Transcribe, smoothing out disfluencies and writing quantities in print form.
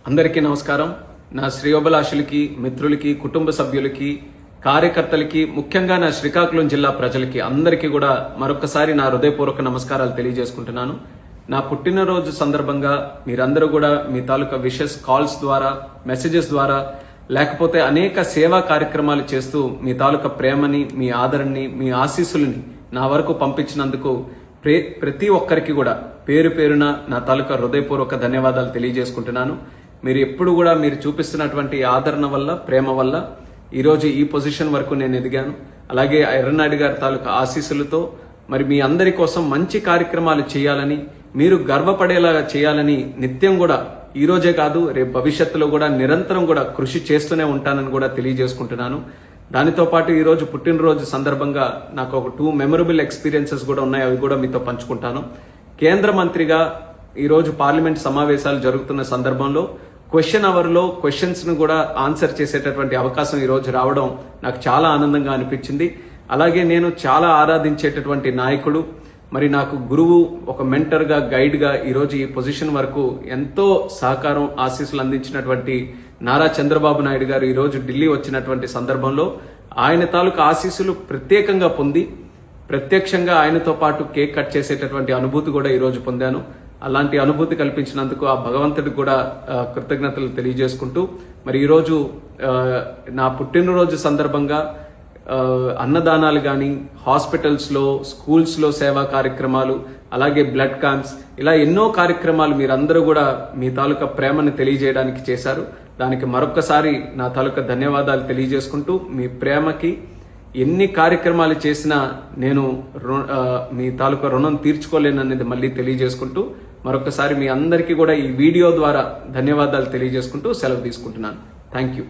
అందరికీ నమస్కారం. నా శ్రేయోభిలాషులకి, మిత్రులకి, కుటుంబ సభ్యులకి, కార్యకర్తలకి, ముఖ్యంగా నా శ్రీకాకుళం జిల్లా ప్రజలకి అందరికీ కూడా మరొకసారి నా హృదయపూర్వక నమస్కారాలు తెలియజేసుకుంటున్నాను. నా పుట్టినరోజు సందర్భంగా మీరందరూ కూడా మీ తాలూకా విషెస్ కాల్స్ ద్వారా, మెసేజెస్ ద్వారా, లేకపోతే అనేక సేవా కార్యక్రమాలు చేస్తూ మీ తాలూకా ప్రేమని, మీ ఆదరణని, మీ ఆశీస్సులని నా వరకు పంపించినందుకు ప్రతి ఒక్కరికి కూడా పేరు పేరున నా తాలూకా హృదయపూర్వక ధన్యవాదాలు తెలియజేసుకుంటున్నాను. మీరు ఎప్పుడు కూడా మీరు చూపిస్తున్నటువంటి ఆదరణ వల్ల, ప్రేమ వల్ల ఈరోజు ఈ పొజిషన్ వరకు నేను ఎదిగాను. అలాగే ఎర్రనాయుడు గారి తాలూకా ఆశీస్సులతో మరి మీ అందరి కోసం మంచి కార్యక్రమాలు చేయాలని, మీరు గర్వపడేలాగా చేయాలని నిత్యం కూడా ఈ రోజే కాదు రేపు భవిష్యత్తులో కూడా నిరంతరం కూడా కృషి చేస్తూనే ఉంటానని కూడా తెలియజేసుకుంటున్నాను. దానితో పాటు ఈరోజు పుట్టినరోజు సందర్భంగా నాకు ఒక 2 మెమరబుల్ ఎక్స్పీరియన్సెస్ కూడా ఉన్నాయి. అవి కూడా మీతో పంచుకుంటాను. కేంద్ర మంత్రిగా ఈరోజు పార్లమెంట్ సమావేశాలు జరుగుతున్న సందర్భంలో క్వశ్చన్ అవర్లో క్వశ్చన్స్ ను కూడా ఆన్సర్ చేసేటటువంటి అవకాశం ఈరోజు రావడం నాకు చాలా ఆనందంగా అనిపించింది. అలాగే నేను చాలా ఆరాధించేటటువంటి నాయకుడు, మరి నాకు గురువు, ఒక మెంటర్గా, గైడ్గా ఈరోజు ఈ పొజిషన్ వరకు ఎంతో సహకారం, ఆశీస్సులు అందించినటువంటి నారా చంద్రబాబు నాయుడు గారు ఈరోజు ఢిల్లీ వచ్చినటువంటి సందర్భంలో ఆయన తాలూకు ఆశీస్సులు ప్రత్యేకంగా పొంది ప్రత్యక్షంగా ఆయనతో పాటు కేక్ కట్ చేసేటటువంటి అనుభూతి కూడా ఈరోజు పొందాను. అలాంటి అనుభూతి కల్పించినందుకు ఆ భగవంతుడికి కూడా కృతజ్ఞతలు తెలియజేసుకుంటూ, మరి ఈరోజు నా పుట్టినరోజు సందర్భంగా అన్నదానాలు కానీ, హాస్పిటల్స్లో, స్కూల్స్లో సేవా కార్యక్రమాలు, అలాగే బ్లడ్ క్యాంప్స్, ఇలా ఎన్నో కార్యక్రమాలు మీరందరూ కూడా మీ తాలూకా ప్రేమను తెలియజేయడానికి చేశారు. దానికి మరొక్కసారి నా తాలూకా ధన్యవాదాలు తెలియజేసుకుంటూ, మీ ప్రేమకి ఎన్ని కార్యక్రమాలు చేసినా నేను మీ తాలూకా రుణం తీర్చుకోలేననేది మళ్ళీ తెలియజేసుకుంటూ, మరొకసారి మీ అందరికీ కూడా ఈ వీడియో ద్వారా ధన్యవాదాలు తెలియజేసుకుంటూ సెలవు తీసుకుంటున్నాను. Thank you.